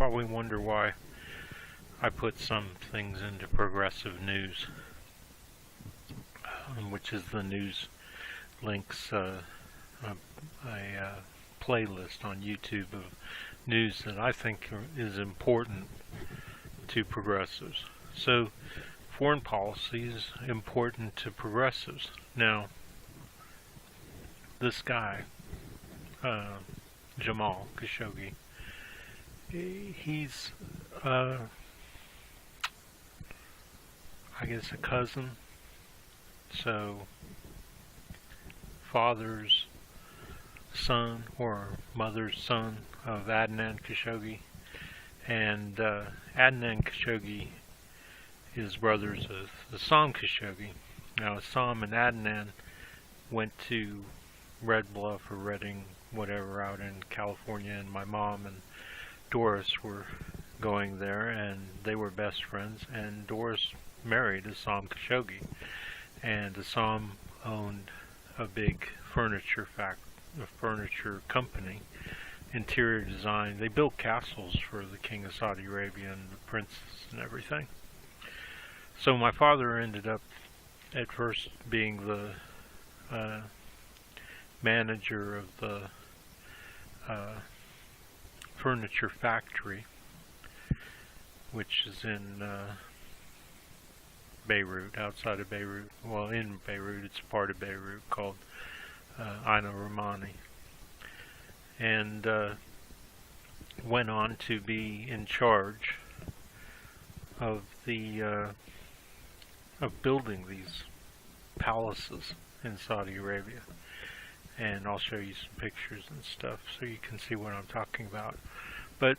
probably wonder why I put some things into Progressive News, which is the news links, a playlist on YouTube of news that I think is important to progressives. So, foreign policy is important to progressives. Now, this guy, Jamal Khashoggi, he's, I guess, a cousin. So, father's son or mother's son of Adnan Khashoggi. And Adnan Khashoggi is brothers of Assam Khashoggi. Now, Assam and Adnan went to Red Bluff or Redding, whatever, out in California, and my mom and Doris were going there, and they were best friends, and Doris married Assam Khashoggi, and Assam owned a big furniture company, interior design. They built castles for the King of Saudi Arabia and the princes and everything. So my father ended up at first being the manager of the furniture factory, which is in Beirut, outside of Beirut. Well, in Beirut, it's a part of Beirut called Aina Romani. And went on to be in charge of of building these palaces in Saudi Arabia. And I'll show you some pictures and stuff so you can see what I'm talking about. But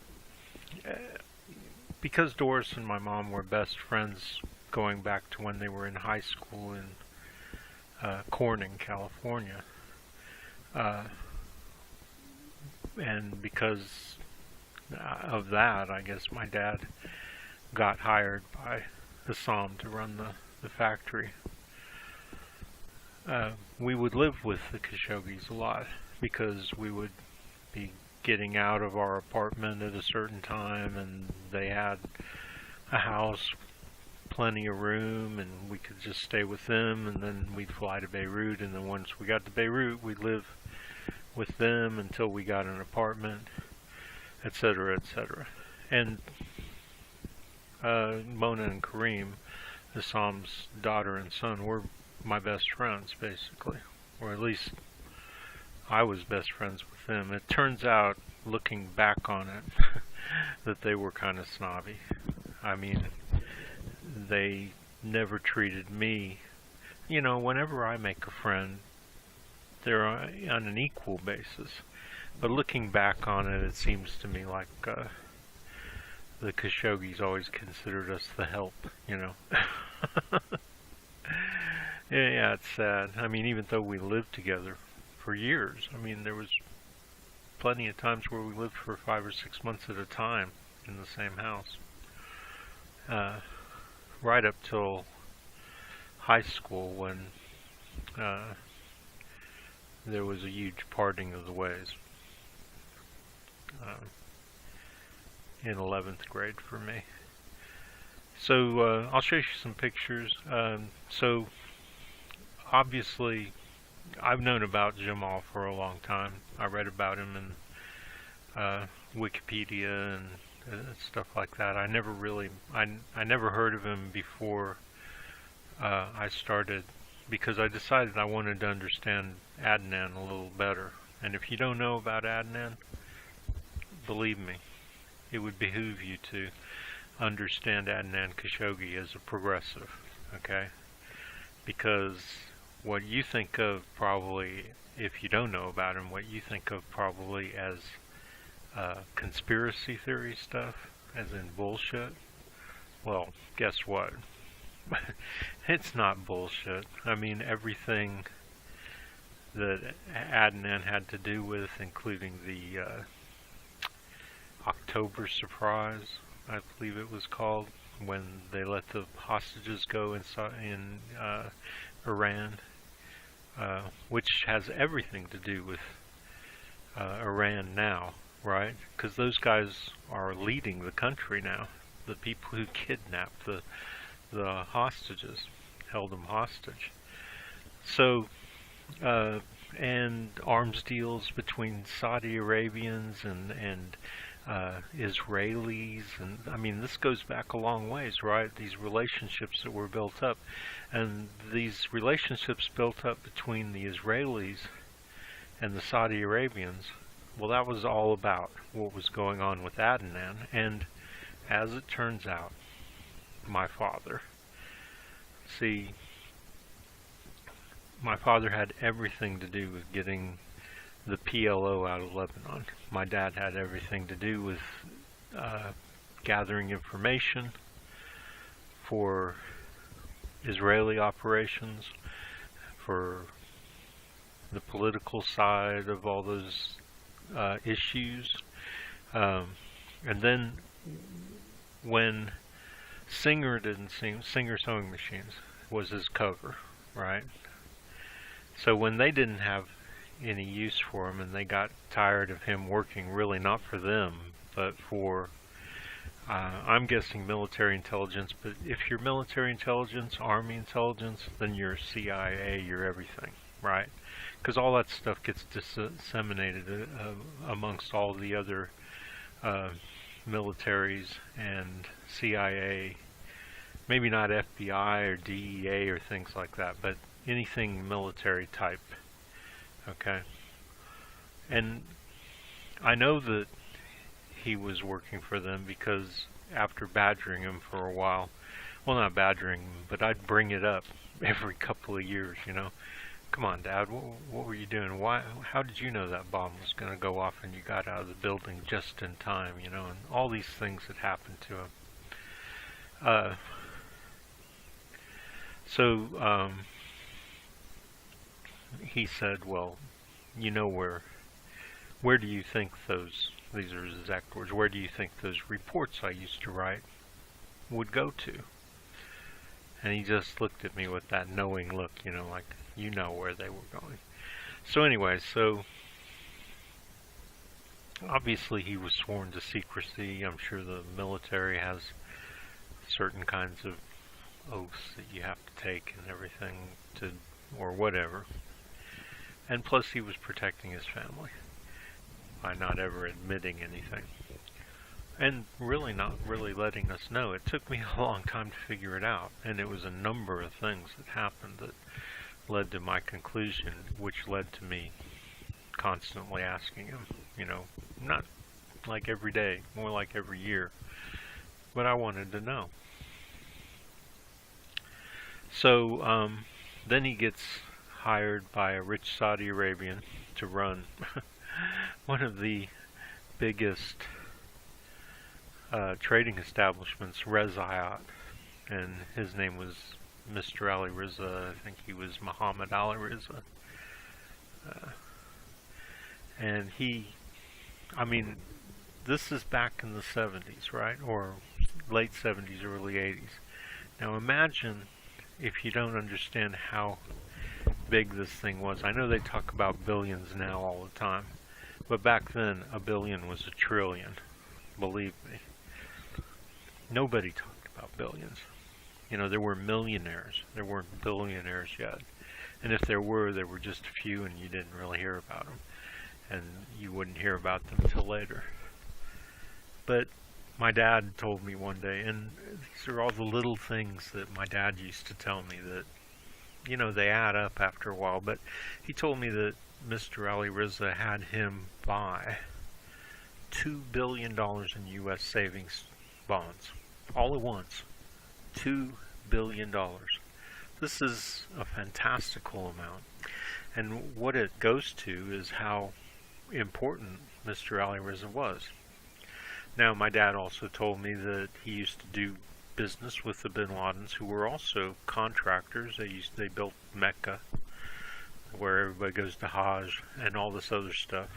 because Doris and my mom were best friends going back to when they were in high school in Corning, California, and because of that, I guess my dad got hired by Assam to run the factory. We would live with the Khashoggis a lot because we would be getting out of our apartment at a certain time, and they had a house, plenty of room, and we could just stay with them, and then we'd fly to Beirut, and then once we got to Beirut, we'd live with them until we got an apartment, etc., etc. And Mona and Kareem, Assam's daughter and son, were my best friends, basically. Or at least I was best friends with them. It turns out, looking back on it, that they were kind of snobby. I mean, they never treated me, you know, whenever I make a friend, they're on an equal basis. But looking back on it, it seems to me like the Khashoggis always considered us the help, you know. Yeah, it's sad. I mean, even though we lived together for years, I mean, there was plenty of times where we lived for 5 or 6 months at a time in the same house. Right up till high school, when there was a huge parting of the ways in 11th grade for me. So I'll show you some pictures. So obviously I've known about Jamal for a long time. I read about him in Wikipedia and stuff like that. I never heard of him before I started, because I decided I wanted to understand Adnan a little better. And if you don't know about Adnan, believe me, it would behoove you to understand Adnan Khashoggi as a progressive, okay? Because what you think of probably, if you don't know about him, what you think of probably as conspiracy theory stuff, as in bullshit, well, guess what? It's not bullshit. I mean, everything that Adnan had to do with, including the October surprise, I believe it was called, when they let the hostages go in Iran, which has everything to do with Iran now, right? Because those guys are leading the country now. The people who kidnapped the hostages, held them hostage. So, and arms deals between Saudi Arabians and Israelis, and I mean this goes back a long ways, right? These relationships that were built up, and these relationships built up between the Israelis and the Saudi Arabians. Well, that was all about what was going on with Adnan, and as it turns out, my father. See, my father had everything to do with getting the PLO out of Lebanon. My dad had everything to do with gathering information for Israeli operations, for the political side of all those issues. And then when Singer didn't seem, Singer Sewing Machines was his cover, right? So when they didn't have any use for him and they got tired of him working really not for them, but for, I'm guessing military intelligence, but if you're military intelligence, army intelligence, then you're CIA, you're everything, right? Because all that stuff gets disseminated amongst all the other militaries and CIA, maybe not FBI or DEA or things like that, but anything military type, okay? And I know that he was working for them because after badgering him for a while, well, not badgering him, but I'd bring it up every couple of years, you know. Come on, Dad, what were you doing? Why? How did you know that bomb was going to go off and you got out of the building just in time, you know, and all these things that happened to him. So he said, well, you know, where do you think these are his exact words, where do you think those reports I used to write would go to? And he just looked at me with that knowing look, you know, like, you know where they were going. So anyway, so obviously he was sworn to secrecy. I'm sure the military has certain kinds of oaths that you have to take and everything to, or whatever. And plus he was protecting his family by not ever admitting anything. And really not really letting us know. It took me a long time to figure it out. And it was a number of things that happened that led to my conclusion, which led to me constantly asking him, you know, not like every day, more like every year. But I wanted to know. So then he gets hired by a rich Saudi Arabian to run one of the biggest trading establishments, Rezayat, and his name was Mr. Ali Riza. I think he was Muhammad Ali Riza. And he, I mean, this is back in the 70s, right? Or late 70s, early 80s. Now imagine if you don't understand how big this thing was. I know they talk about billions now all the time, but back then a billion was a trillion. Believe me. Nobody talked about billions. You know, there were millionaires. There weren't billionaires yet. And if there were just a few and you didn't really hear about them. And you wouldn't hear about them until later. But my dad told me one day, and these are all the little things that my dad used to tell me that, you know, they add up after a while. But he told me that Mr. Ali Riza had him buy $2 billion in U.S. savings bonds. All at once. $2 billion. This is a fantastical amount. And what it goes to is how important Mr. Ali Riza was. Now, my dad also told me that he used to do business with the Bin Ladens, who were also contractors. They built Mecca, where everybody goes to Hajj, and all this other stuff,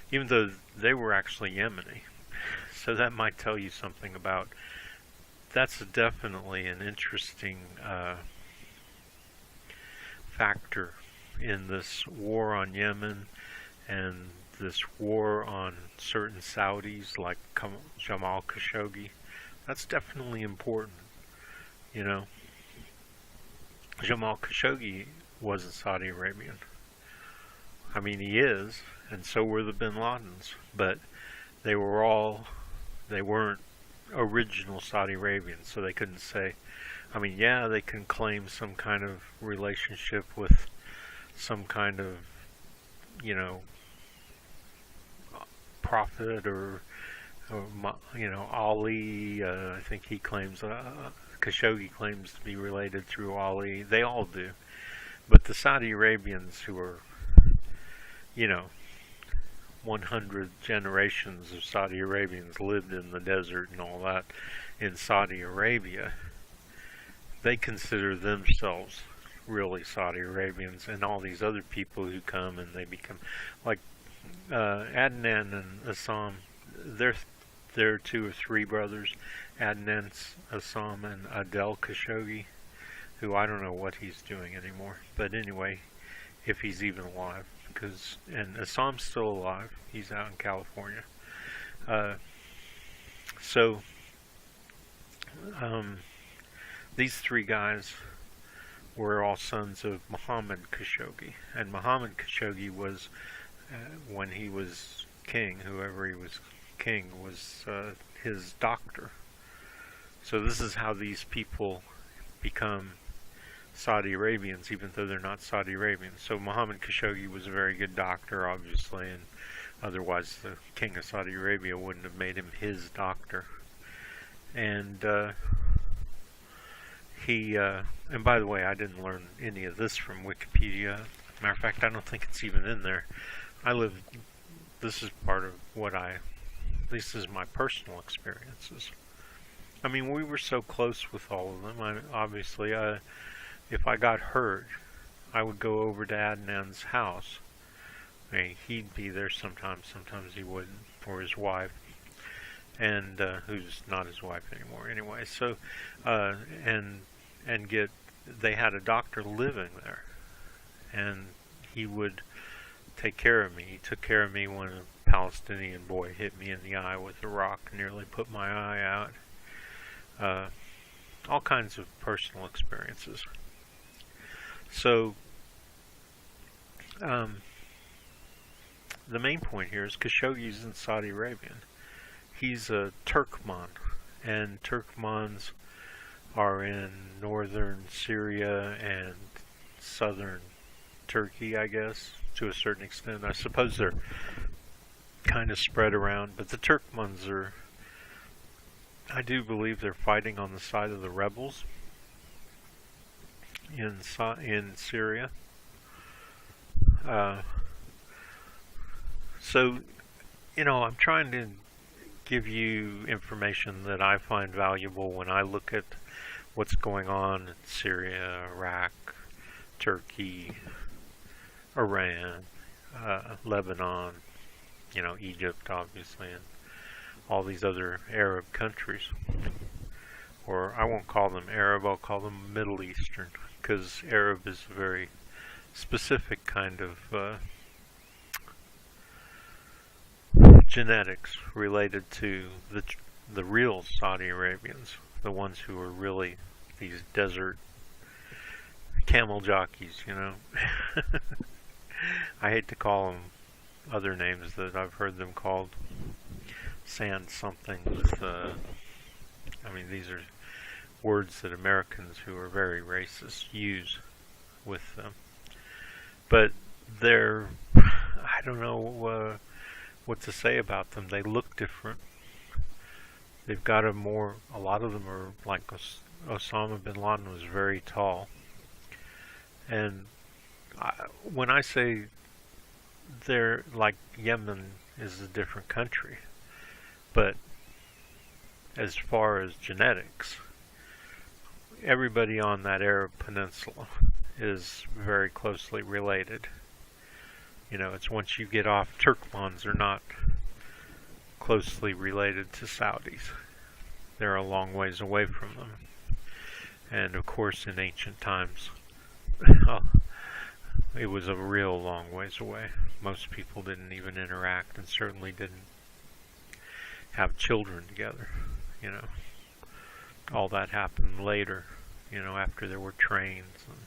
even though they were actually Yemeni. So that might tell you something about, that's definitely an interesting factor in this war on Yemen and this war on certain Saudis like Jamal Khashoggi. That's definitely important, you know. Jamal Khashoggi wasn't Saudi Arabian. I mean, he is, and so were the Bin Ladens, but they weren't original Saudi Arabians, so they couldn't say, I mean, yeah, they can claim some kind of relationship with some kind of, you know, prophet or you know, Ali. I think he claims, Khashoggi claims to be related through Ali. They all do. But the Saudi Arabians who are, you know, 100 generations of Saudi Arabians lived in the desert and all that in Saudi Arabia, they consider themselves really Saudi Arabians, and all these other people who come and they become like Adnan and Assam. They're two or three brothers, Adnan Assam and Adel Khashoggi, who I don't know what he's doing anymore. But anyway, if he's even alive, and Assam's still alive. He's out in California. So these three guys were all sons of Muhammad Khashoggi, and Muhammad Khashoggi was, when he was king, whoever he was king was his doctor. So this is how these people become Saudi Arabians, even though they're not Saudi Arabians. So Muhammad Khashoggi was a very good doctor, obviously, and otherwise the king of Saudi Arabia wouldn't have made him his doctor. And and by the way, I didn't learn any of this from Wikipedia. Matter of fact, I don't think it's even in there. This is part of this is my personal experiences. I mean, we were so close with all of them. Obviously, if I got hurt, I would go over to Adnan's house. I mean, he'd be there sometimes he wouldn't, or his wife, and who's not his wife anymore anyway. So, they had a doctor living there, and he would take care of me. He took care of me when a Palestinian boy hit me in the eye with a rock, nearly put my eye out. All kinds of personal experiences. So, the main point here is Khashoggi isn't Saudi Arabian. He's a Turkmen, and Turkmens are in northern Syria and southern Turkey, I guess, to a certain extent. I suppose they're kind of spread around, but the Turkmens are, I do believe they're fighting on the side of the rebels in Syria. So, you know, I'm trying to give you information that I find valuable when I look at what's going on in Syria, Iraq, Turkey, Iran, Lebanon, you know, Egypt, obviously, and all these other Arab countries. Or I won't call them Arab, I'll call them Middle Eastern, because Arab is a very specific kind of genetics related to the real Saudi Arabians, the ones who are really these desert camel jockeys, you know. I hate to call them other names that I've heard them called. Sand something with, I mean, these are words that Americans who are very racist use with them. But they're, I don't know what to say about them. They look different. They've got a lot of them are like Osama bin Laden was very tall. And when I say they're like Yemen is a different country, but as far as genetics, everybody on that Arab peninsula is very closely related. You know, it's once you get off, Turkmens are not closely related to Saudis. They're a long ways away from them. And of course, in ancient times, it was a real long ways away. Most people didn't even interact and certainly didn't have children together, you know. All that happened later, you know, after there were trains and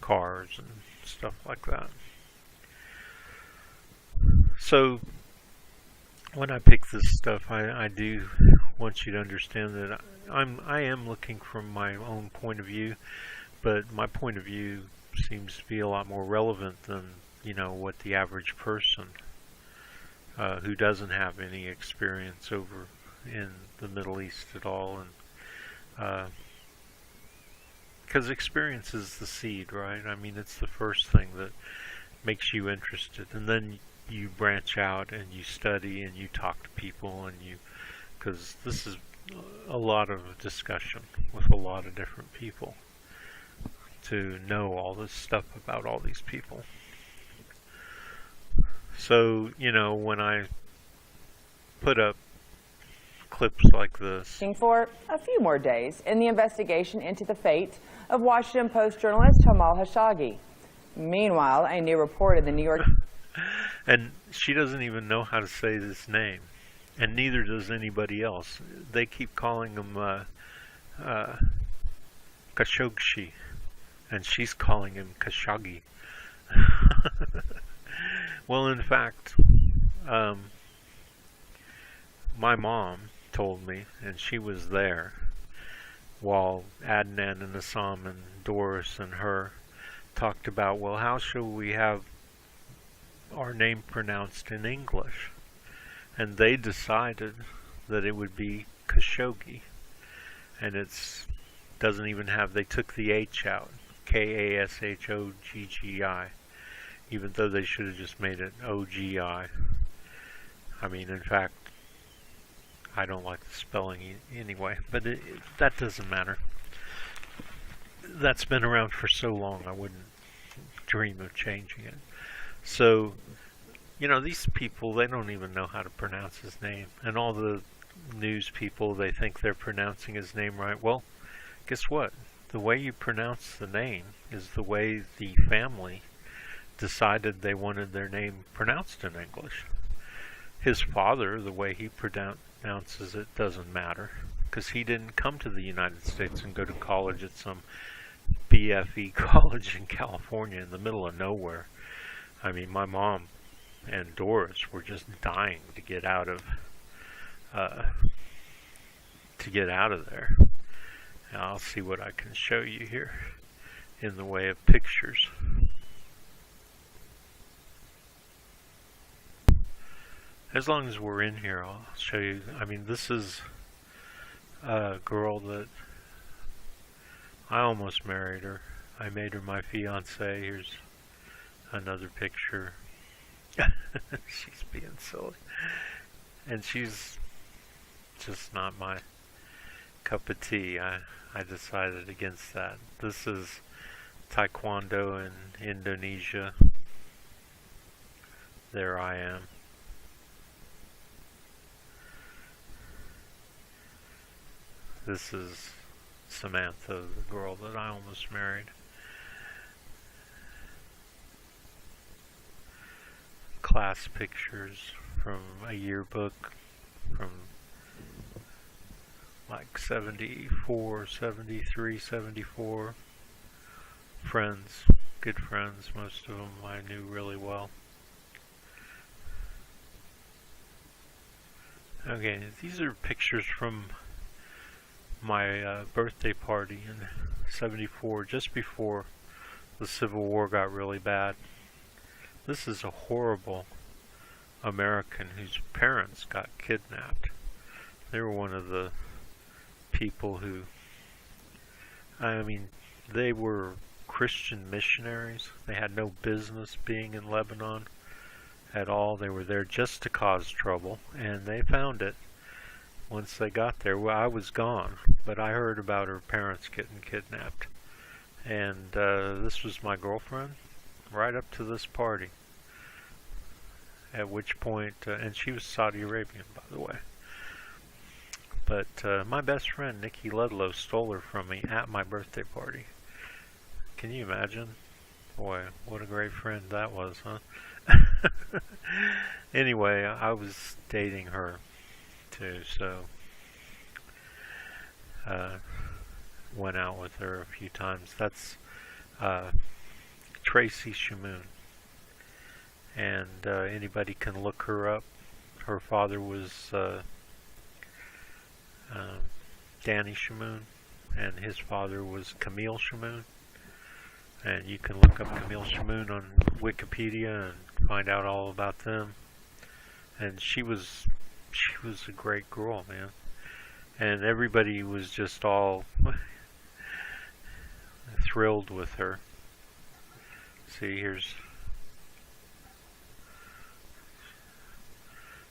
cars and stuff like that. So when I pick this stuff, I do want you to understand that I am looking from my own point of view, but my point of view seems to be a lot more relevant than, you know, what the average person who doesn't have any experience over in the Middle East at all, and because experience is the seed, right? I mean, it's the first thing that makes you interested, and then you branch out and you study and you talk to people, and you, because this is a lot of discussion with a lot of different people to know all this stuff about all these people. So, you know, when I put up clips like this, for a few more days in the investigation into the fate of Washington Post journalist Jamal Khashoggi. Meanwhile, a new report in the New York... And she doesn't even know how to say this name, and neither does anybody else. They keep calling him Khashoggi, and she's calling him Khashoggi. Well, in fact, my mom told me, and she was there, while Adnan and Assam and Doris and her talked about, well, how shall we have our name pronounced in English? And they decided that it would be Khashoggi, and it's doesn't even have, they took the H out, K-A-S-H-O-G-G-I, even though they should have just made it O-G-I. I mean, in fact, I don't like the spelling anyway, but that doesn't matter. That's been around for so long, I wouldn't dream of changing it. So, you know, these people, they don't even know how to pronounce his name. And all the news people, they think they're pronouncing his name right. Well, guess what? The way you pronounce the name is the way the family decided they wanted their name pronounced in English. His father, the way he pronounces it doesn't matter, because he didn't come to the United States and go to college at some BFE college in California in the middle of nowhere. I mean, my mom and Doris were just dying to get out of there. Now, I'll see what I can show you here in the way of pictures. As long as we're in here, I'll show you. I mean, this is a girl that I almost married her. I made her my fiance. Here's another picture. She's being silly. And she's just not my cup of tea. I decided against that. This is Taekwondo in Indonesia. There I am. This is Samantha, the girl that I almost married. Class pictures from a yearbook from like 74, 73, 74. Friends, good friends, most of them I knew really well. Okay, these are pictures from my birthday party in 74, just before the Civil War got really bad. This is a horrible American whose parents got kidnapped. They were one of the people who, I mean, they were Christian missionaries. They had no business being in Lebanon at all. They were there just to cause trouble, and they found it. Once they got there, well, I was gone, but I heard about her parents getting kidnapped. And this was my girlfriend right up to this party. At which point, and she was Saudi Arabian, by the way. But my best friend, Nikki Ludlow, stole her from me at my birthday party. Can you imagine? Boy, what a great friend that was, huh? Anyway, I was dating her too, so uh, went out with her a few times. That's uh, Tracy Shamoon, and anybody can look her up. Her father was um, Danny Shamoon, and his father was Camille Shamoon. And you can look up Camille Shamoon on Wikipedia and find out all about them. And she was a great girl, man. And everybody was just all thrilled with her. See,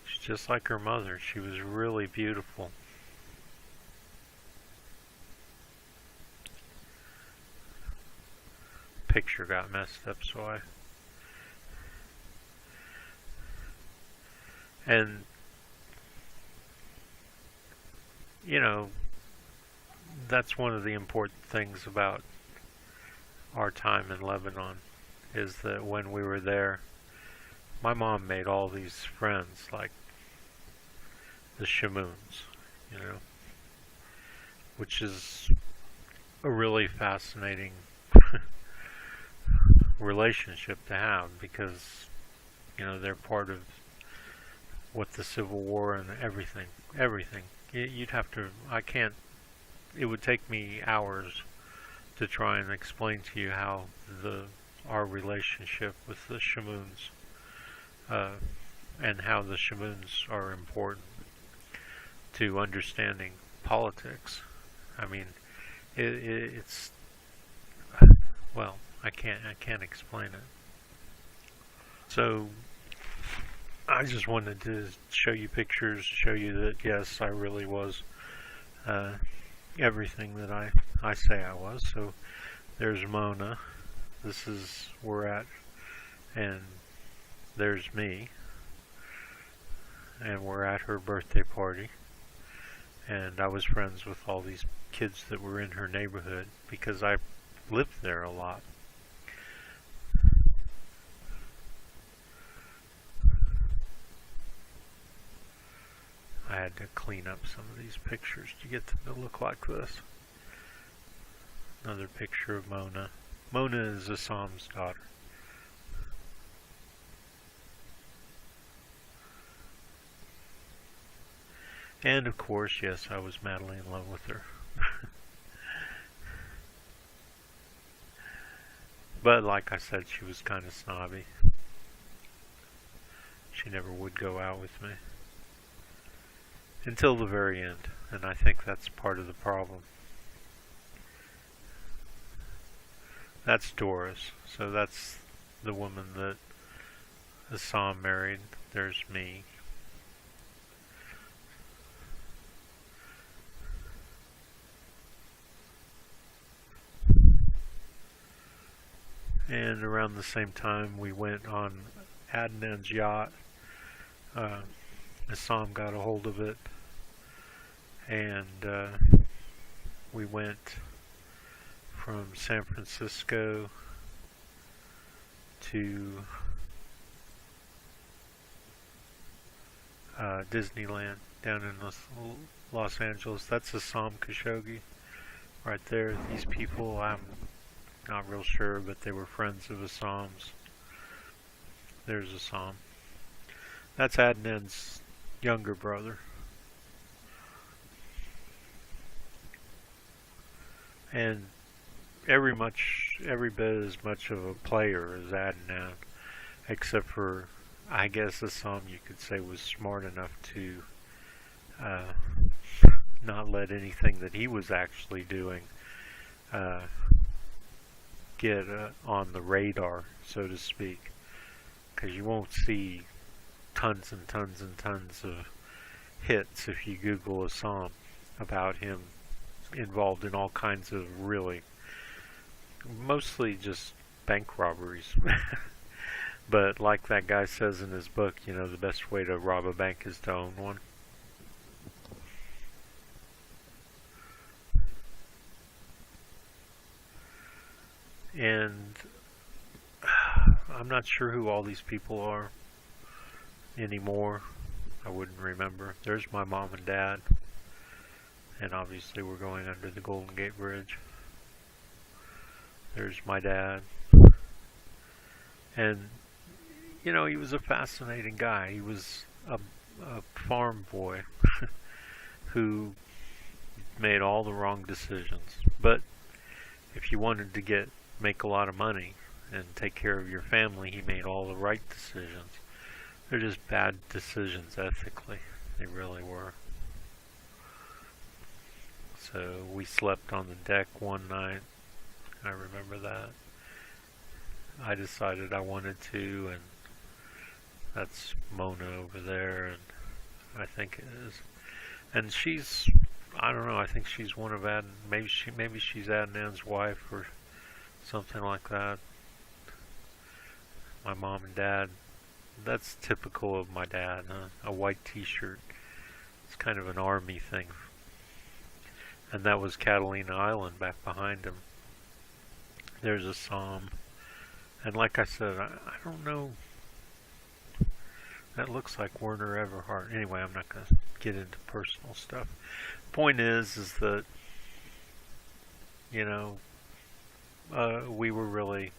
she's just like her mother. She was really beautiful. Picture got messed up, so and you know, that's one of the important things about our time in Lebanon is that when we were there, my mom made all these friends, like the Shamoons, you know, which is a really fascinating relationship to have, because you know they're part of what the Civil War and everything. You'd have to, I can't, it would take me hours to try and explain to you how our relationship with the Shamoons and how the Shamoons are important to understanding politics. I mean, it's well, I can't explain it. So I just wanted to show you pictures, show you that yes, I really was everything that I say I was. So there's Mona. This is we're at, and there's me, and we're at her birthday party. And I was friends with all these kids that were in her neighborhood because I lived there a lot. I had to clean up some of these pictures to get them to look like this. Another picture of Mona. Mona is Assam's daughter. And of course, yes, I was madly in love with her. But like I said, she was kind of snobby. She never would go out with me. Until the very end. And I think that's part of the problem. That's Doris. So that's the woman that Assam married. There's me. And around the same time we went on Adnan's yacht. Assam got a hold of it, and we went from San Francisco to Disneyland down in Los Angeles. That's Assam Khashoggi right there. These people, I'm not real sure, but they were friends of Assam's. There's Assam. That's Adnan's younger brother. And every bit as much of a player as Adnan, except for, I guess, Assam you could say was smart enough to not let anything that he was actually doing get on the radar, so to speak, because you won't see tons and tons and tons of hits if you Google Assam about him involved in all kinds of really mostly just bank robberies. But like that guy says in his book, you know, the best way to rob a bank is to own one. And I'm not sure who all these people are anymore. I wouldn't remember. There's my mom and dad. And obviously we're going under the Golden Gate Bridge. There's my dad. And, you know, he was a fascinating guy. He was a farm boy who made all the wrong decisions. But if you wanted to make a lot of money and take care of your family, he made all the right decisions. They're just bad decisions ethically. They really were. So we slept on the deck one night. I remember that. I decided I wanted to, and that's Mona over there, and I think it is. And she's, I don't know, I think she's one of Adnan, maybe she's Adnan's wife or something like that. My mom and dad, that's typical of my dad, huh? A white t-shirt. It's kind of an army thing. And that was Catalina Island back behind him. There's a psalm. And like I said, I don't know. That looks like Werner Everhart. Anyway, I'm not going to get into personal stuff. Point is that, you know, we were really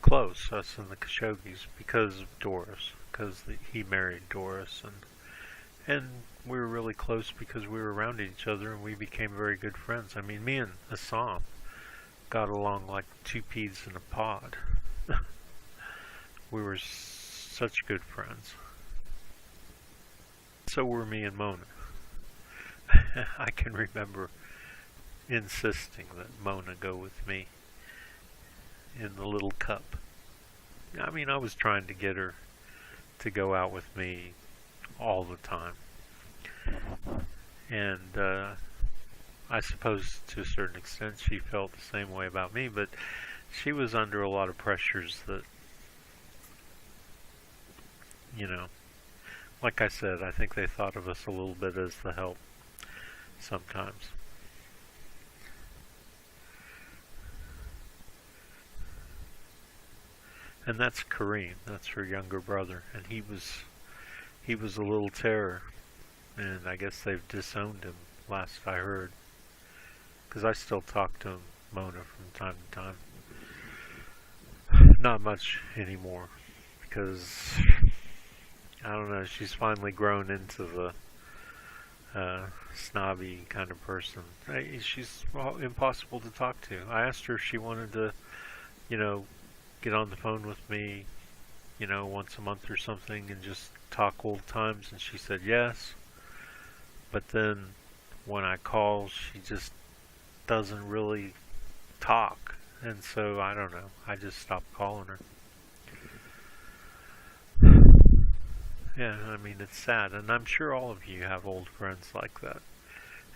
close, us and the Khashoggis, because of Doris, because he married Doris, and we were really close because we were around each other, and we became very good friends. I mean, me and Assam got along like two peas in a pod. We were such good friends. So were me and Mona. I can remember insisting that Mona go with me in the little cup. I mean, I was trying to get her to go out with me all the time. And I suppose to a certain extent she felt the same way about me, but she was under a lot of pressures that, you know, like I said, I think they thought of us a little bit as the help sometimes. And that's Kareem, that's her younger brother, and he was a little terror, and I guess they've disowned him, last I heard, because I still talk to Mona from time to time. Not much anymore, because I don't know, she's finally grown into the snobby kind of person. She's impossible to talk to. I asked her if she wanted to, you know, get on the phone with me, you know, once a month or something and just talk old times, and she said yes. But then when I call, she just doesn't really talk, and so I don't know, I just stopped calling her. Yeah, I mean, it's sad, and I'm sure all of you have old friends like that,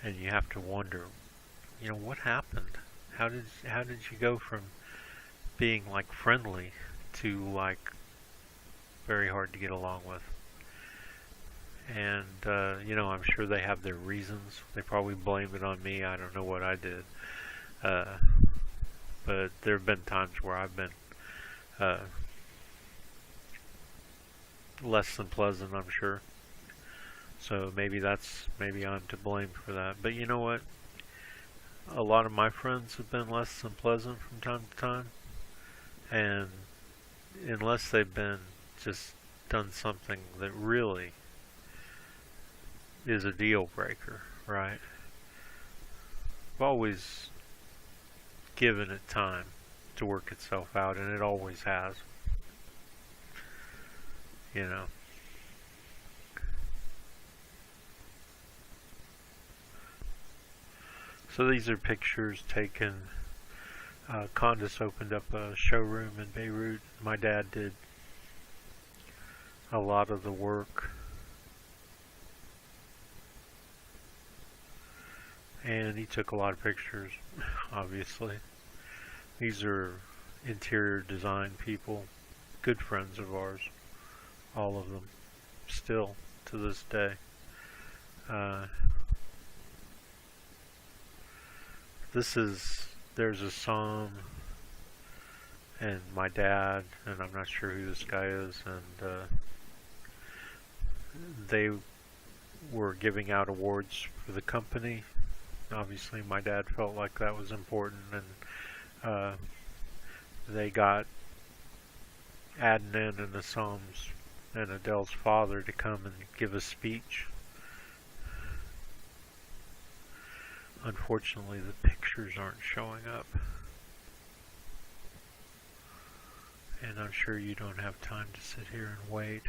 and you have to wonder, you know, what happened? How did you go from being like friendly to like very hard to get along with? And you know, I'm sure they have their reasons. They probably blame it on me. I don't know what I did, but there have been times where I've been less than pleasant, I'm sure. So maybe I'm to blame for that. But you know what? A lot of my friends have been less than pleasant from time to time, and unless they've been just done something that really is a deal breaker, right? I've always given it time to work itself out, and it always has. You know. So these are pictures taken. Condis opened up a showroom in Beirut. My dad did a lot of the work. And he took a lot of pictures, obviously. These are interior design people, good friends of ours, all of them, still to this day. There's a psalm and my dad, and I'm not sure who this guy is, and they were giving out awards for the company. Obviously, my dad felt like that was important, and they got Adnan and the Psalms and Adele's father to come and give a speech. Unfortunately, the pictures aren't showing up. And I'm sure you don't have time to sit here and wait.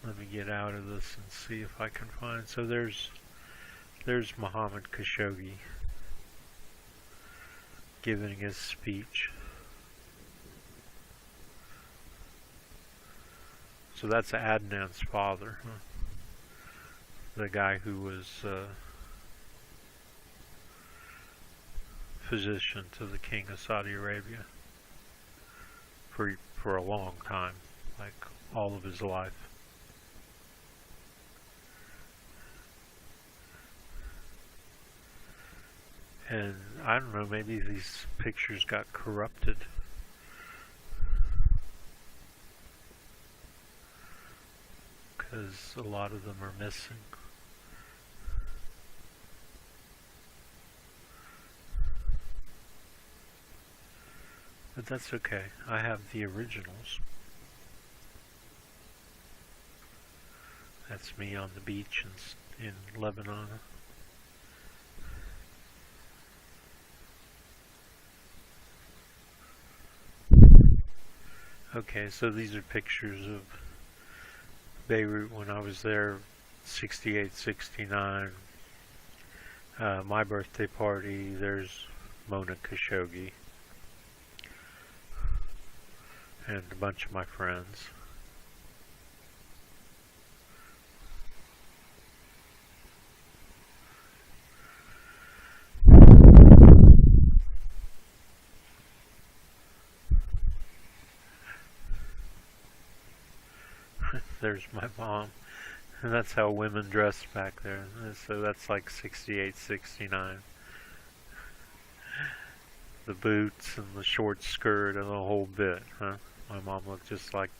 Let me get out of this and see if I can find. So there's Muhammad Khashoggi giving his speech. So that's Adnan's father, huh? The guy who was physician to the king of Saudi Arabia for a long time, like all of his life. And I don't know, maybe these pictures got corrupted. Because a lot of them are missing. But that's okay. I have the originals. That's me on the beach in Lebanon. Okay, so these are pictures of Beirut when I was there, 68, 69. My birthday party, there's Mona Khashoggi and a bunch of my friends. There's my mom. And that's how women dressed back there. So that's like 68, 69. The boots and the short skirt and the whole bit, huh? My mom looked just like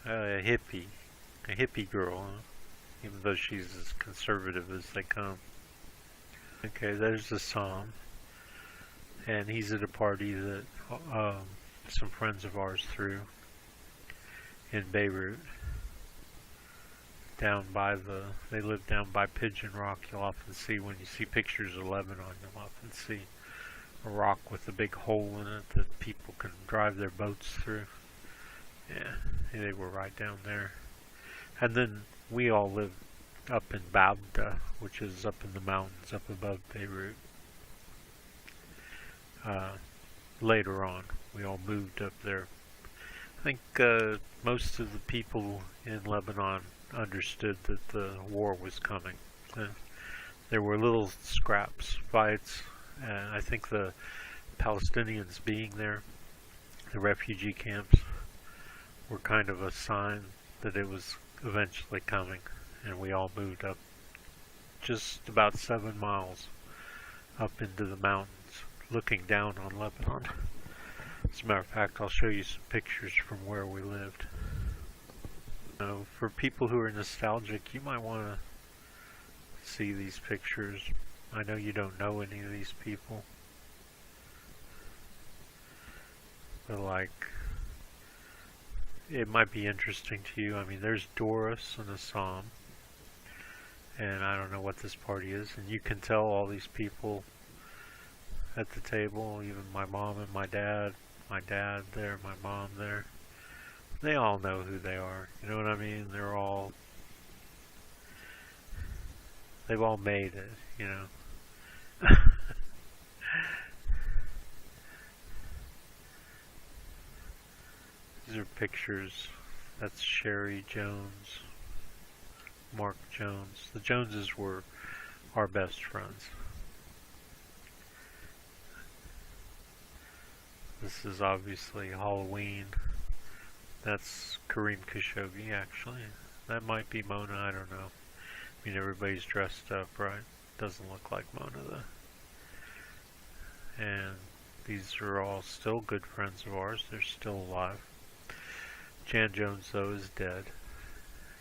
a hippie girl, huh? Even though she's as conservative as they come. Okay, there's the Psalm. And he's at a party that some friends of ours threw in Beirut. They live down by Pigeon Rock. You'll often see, when you see pictures of Lebanon, you'll often see a rock with a big hole in it that people can drive their boats through. Yeah, they were right down there. And then we all lived up in Babda, which is up in the mountains up above Beirut. Later on, we all moved up there. I think most of the people in Lebanon understood that the war was coming. There were little scraps, fights, and I think the Palestinians being there, the refugee camps, were kind of a sign that it was eventually coming, and we all moved up just about 7 miles up into the mountains, looking down on Lebanon. As a matter of fact, I'll show you some pictures from where we lived. So for people who are nostalgic, you might want to see these pictures. I know you don't know any of these people, but like, it might be interesting to you. I mean, there's Doris and a Psalm, and I don't know what this party is, and you can tell all these people at the table, even my mom and my dad there, my mom there, they all know who they are. You know what I mean? They've all made it, you know. These are pictures. That's Sherry Jones, Mark Jones. The Joneses were our best friends. This is obviously Halloween. That's Kareem Khashoggi, actually. That might be Mona, I don't know. I mean, everybody's dressed up, right? Doesn't look like Mona, though. And These are all still good friends of ours. They're still alive. Jan Jones, though, is dead.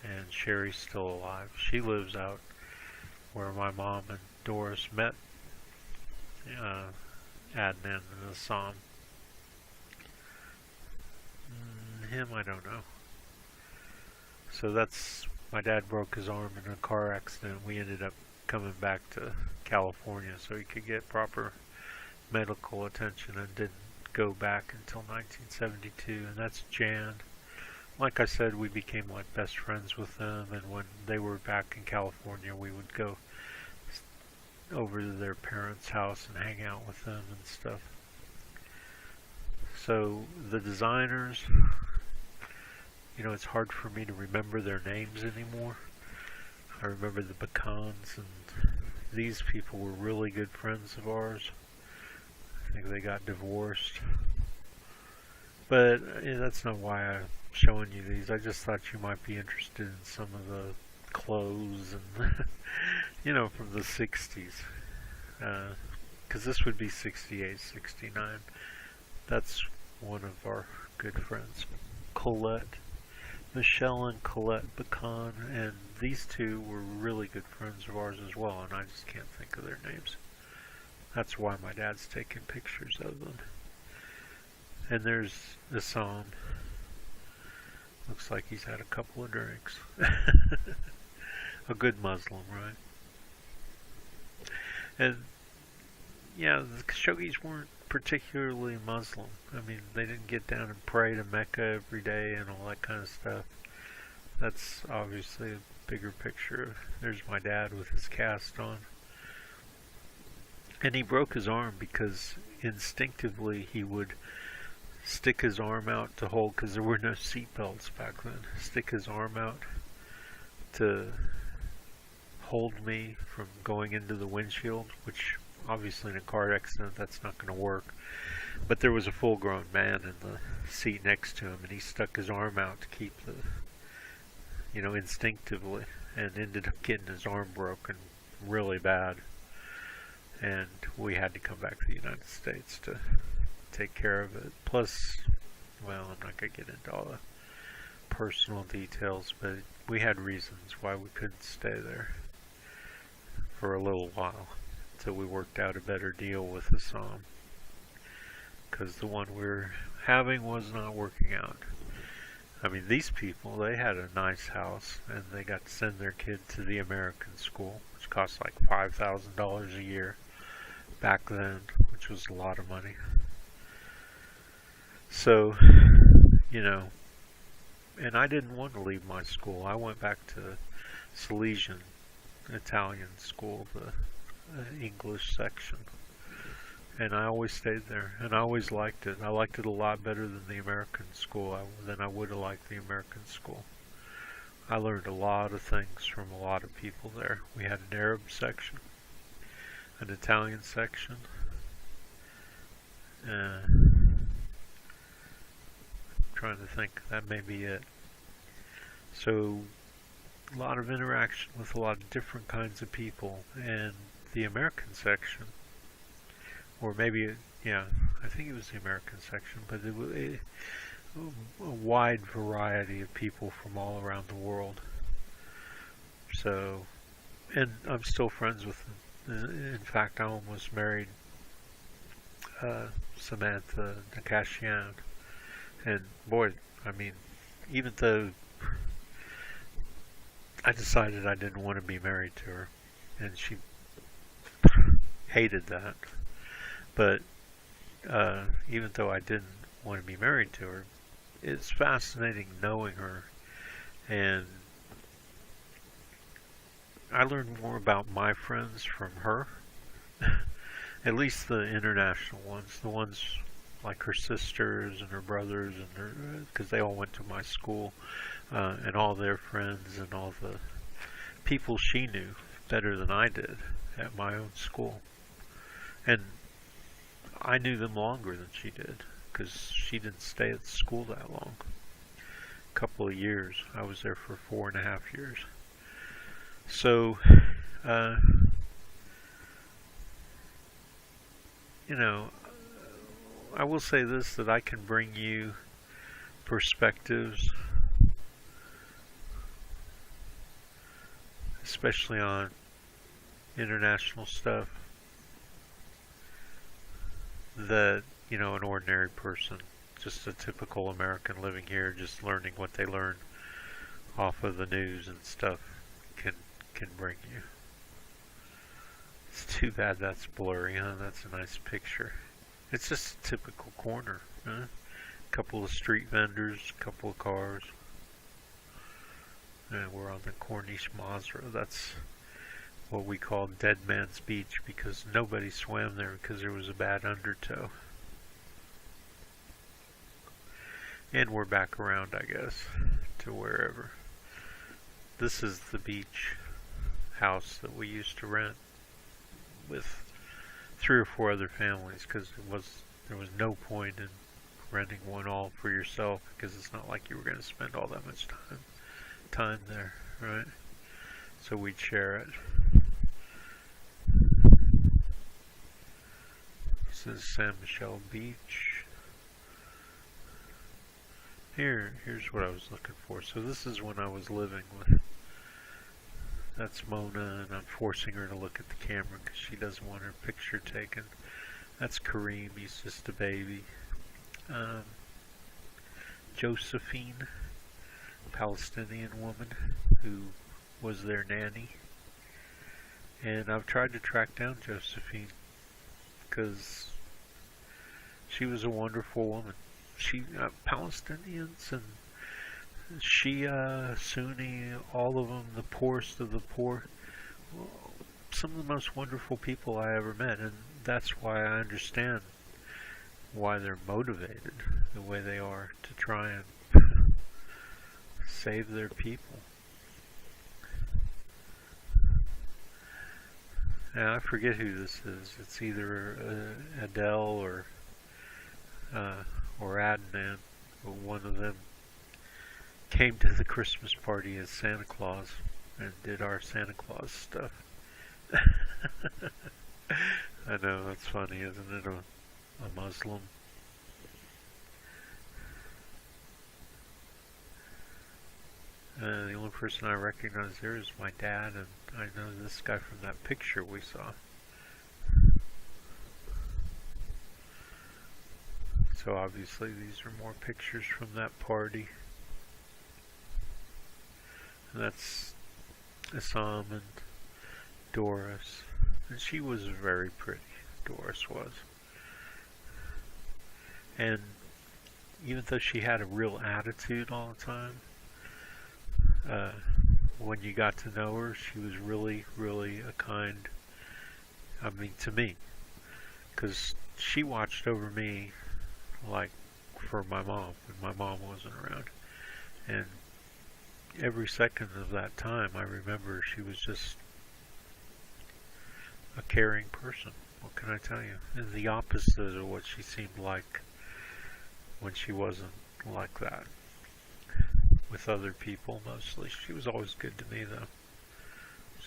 And Sherry's still alive. She lives out where my mom and Doris met Adnan and Assam. Him, I don't know. So that's, my dad broke his arm in a car accident. We ended up coming back to California so he could get proper medical attention and didn't go back until 1972. And that's Jan. Like I said, we became like best friends with them, and when they were back in California, we would go over to their parents' house and hang out with them and stuff. So the designers, you know, it's hard for me to remember their names anymore. I remember the Bacons, and these people were really good friends of ours. I think they got divorced. But yeah, that's not why I'm showing you these. I just thought you might be interested in some of the clothes and, you know, from the 60s. Because this would be 68, 69. That's one of our good friends. Colette. Michelle and Colette Bacon, and these two were really good friends of ours as well, and I just can't think of their names. That's why my dad's taking pictures of them. And there's Assam. Looks like he's had a couple of drinks. A good Muslim, right? And yeah, the Khashoggis weren't particularly Muslim. I mean, they didn't get down and pray to Mecca every day and all that kind of stuff. That's obviously a bigger picture. There's my dad with his cast on. And he broke his arm because instinctively he would stick his arm out to hold, because there were no seat belts back then, stick his arm out to hold me from going into the windshield, which obviously in a car accident that's not going to work. But there was a full-grown man in the seat next to him, and he stuck his arm out to keep the, you know, instinctively, and ended up getting his arm broken really bad. And we had to come back to the United States to take care of it. Plus, well, I'm not going to get into all the personal details, but we had reasons why we couldn't stay there for a little while until we worked out a better deal with Assam, because the one we were having was not working out. I mean, these people, they had a nice house, and they got to send their kid to the American school, which cost like $5,000 a year back then, which was a lot of money. So, you know, and I didn't want to leave my school. I went back to Salesian Italian school, the English section, and I always stayed there, and I always liked it. I liked it a lot better than the American school, than I would have liked the American school. I learned a lot of things from a lot of people there. We had an Arab section, an Italian section, trying to think, that may be it. So a lot of interaction with a lot of different kinds of people. And the American section, or maybe, yeah, I think it was the American section, but it was a wide variety of people from all around the world. So, and I'm still friends with them. In fact, I almost married Samantha Nakashian. And boy, I mean, even though I decided I didn't want to be married to her, and she hated that, but even though I didn't want to be married to her, it's fascinating knowing her, and I learned more about my friends from her, at least the international ones, the ones like her sisters and her brothers, and her, because they all went to my school, and all their friends and all the people she knew better than I did at my own school. And I knew them longer than she did, because she didn't stay at school that long. A couple of years. I was there for 4.5 years. So, you know, I will say this, that I can bring you perspectives, especially on international stuff, that, an ordinary person, just a typical American living here, just learning what they learn off of the news and stuff, can bring you. It's too bad that's blurry, huh? That's a nice picture. It's just a typical corner, huh? Couple of street vendors, couple of cars. And we're on the Corniche Mazra. That's what we call Dead Man's Beach, because nobody swam there because there was a bad undertow. And we're back around, I guess, to wherever. This is the beach house that we used to rent with 3 or 4 other families, because there was no point in renting one all for yourself, because it's not like you were going to spend all that much time there, right? So we'd share it. This is San Michel Beach. Here's what I was looking for. So this is when I was living with. That's Mona, and I'm forcing her to look at the camera because she doesn't want her picture taken. That's Kareem. He's just a baby. Josephine, Palestinian woman who was their nanny. And I've tried to track down Josephine because she was a wonderful woman. She Palestinians and Shia, Sunni, all of them, the poorest of the poor, some of the most wonderful people I ever met, and that's why I understand why they're motivated the way they are to try and save their people. Now I forget who this is. It's either Adele or Adnan, but one of them came to the Christmas party as Santa Claus and did our Santa Claus stuff. I know, that's funny, isn't it? A Muslim. The only person I recognize there is my dad, and I know this guy from that picture we saw. So obviously these are more pictures from that party. And that's Assam and Doris. And she was very pretty, Doris was. And even though she had a real attitude all the time, when you got to know her, she was really, really a kind, to me. Because she watched over me like for my mom when my mom wasn't around. And every second of that time, I remember she was just a caring person. What can I tell you? And the opposite of what she seemed like when she wasn't like that. With other people, mostly. She was always good to me, though.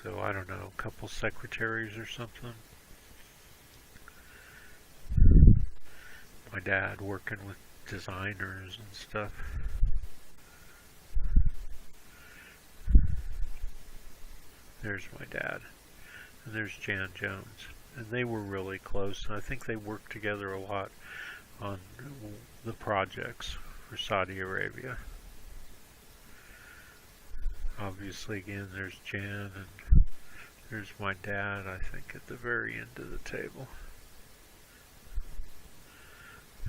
So, I don't know, a couple secretaries or something. My dad working with designers and stuff. There's my dad. And there's Jan Jones. And they were really close. I think they worked together a lot on the projects for Saudi Arabia. Obviously, again, there's Jan, and there's my dad, I think, at the very end of the table.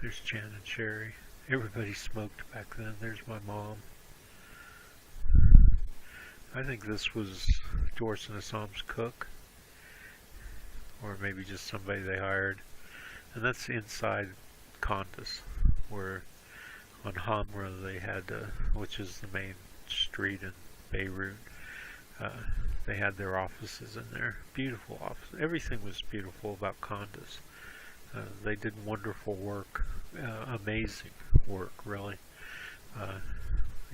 There's Jan and Sherry. Everybody smoked back then. There's my mom. I think this was Doris and Assam's cook. Or maybe just somebody they hired. And that's inside Qantas, where on Hamra they had, which is the main street in Beirut, they had their offices in there. Beautiful office. Everything was beautiful about Qantas. They did wonderful work, amazing work, really.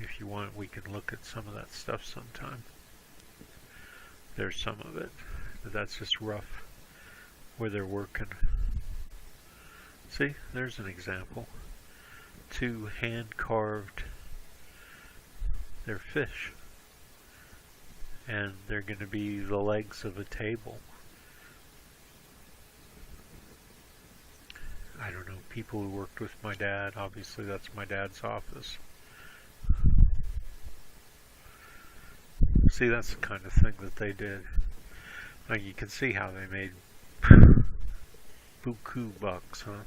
If you want, we can look at some of that stuff sometime. There's some of it, but that's just rough where they're working. See, there's an example. Two hand-carved, they're fish. And they're going to be the legs of a table. I don't know, people who worked with my dad, obviously that's my dad's office. See, that's the kind of thing that they did. Like, you can see how they made buku bucks, huh?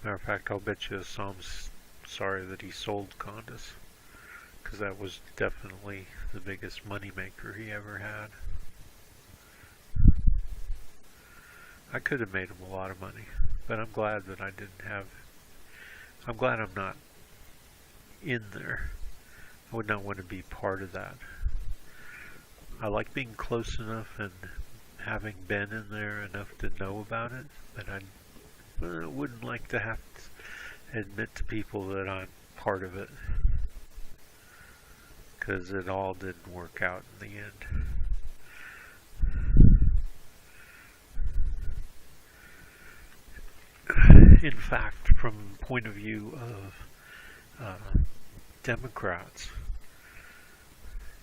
Matter of fact, I'll bet you Sam's sorry that he sold condos, because that was definitely the biggest money maker he ever had. I could have made him a lot of money, but I'm glad that I didn't have. I'm glad I'm not in there. I would not want to be part of that. I like being close enough and having been in there enough to know about it, but I wouldn't like to have to admit to people that I'm part of it, because it all didn't work out in the end. In fact, from the point of view of Democrats,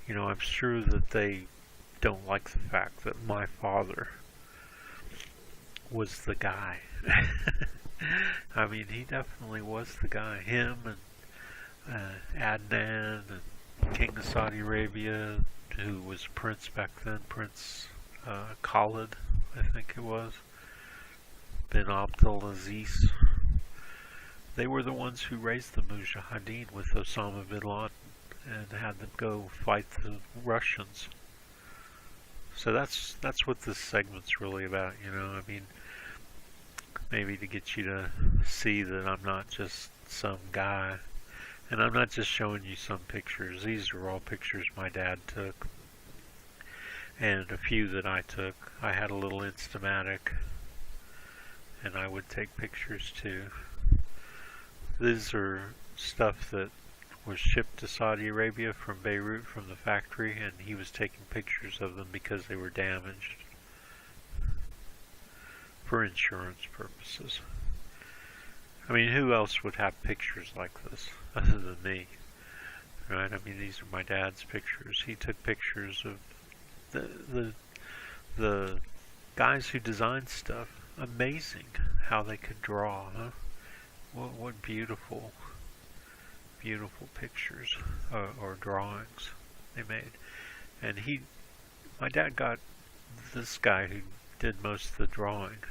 you know, I'm sure that they don't like the fact that my father was the guy. I mean, he definitely was the guy. Him and Adnan and King of Saudi Arabia, who was Prince back then, Prince Khalid, I think it was, bin Abdulaziz. They were the ones who raised the Mujahideen with Osama bin Laden and had them go fight the Russians. So that's what this segment's really about, you know. I mean, maybe to get you to see that I'm not just some guy, and I'm not just showing you some pictures. These are all pictures my dad took, and a few that I took. I had a little Instamatic, and I would take pictures too. These are stuff that was shipped to Saudi Arabia from Beirut, from the factory, and he was taking pictures of them because they were damaged for insurance purposes. I mean, who else would have pictures like this other than me? Right? I mean, these are my dad's pictures. He took pictures of the guys who designed stuff. Amazing how they could draw, huh? What beautiful pictures or drawings they made. And my dad got this guy who did most of the drawing,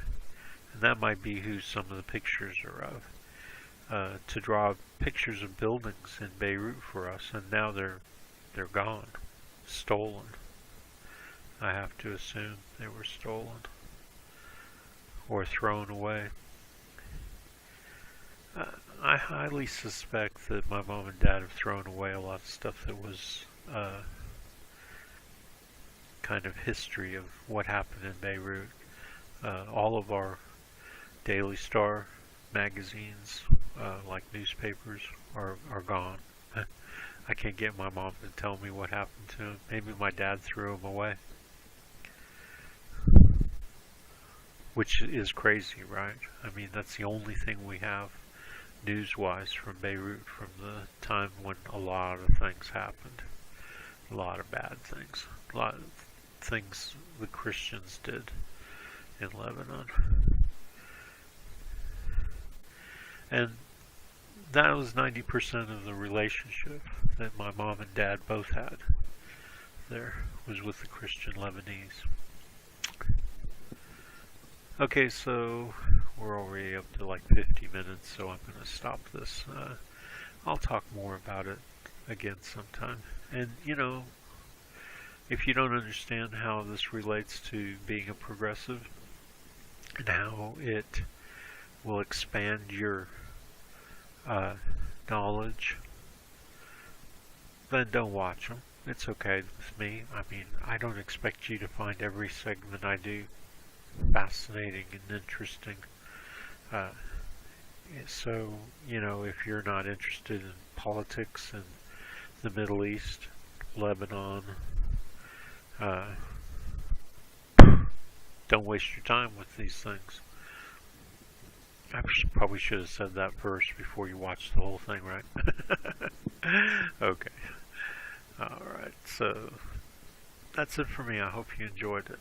and that might be who some of the pictures are of, to draw pictures of buildings in Beirut for us, and now they're gone, stolen. I have to assume they were stolen or thrown away. I highly suspect that my mom and dad have thrown away a lot of stuff that was kind of history of what happened in Beirut. All of our Daily Star magazines, like newspapers, are gone. I can't get my mom to tell me what happened to them. Maybe my dad threw them away. Which is crazy, right? I mean, that's the only thing we have news-wise from Beirut from the time when a lot of things happened. A lot of bad things. A lot of things the Christians did in Lebanon. And that was 90% of the relationship that my mom and dad both had there, was with the Christian Lebanese. Okay, so we're already up to like 50 minutes, so I'm going to stop this. I'll talk more about it again sometime. And, you know, if you don't understand how this relates to being a progressive and how it will expand your knowledge, then don't watch them. It's okay with me. I mean, I don't expect you to find every segment I do fascinating and interesting. So, you know, if you're not interested in politics in the Middle East, Lebanon, don't waste your time with these things. Probably should have said that first before you watched the whole thing, right? Okay. Alright, so that's it for me. I hope you enjoyed it.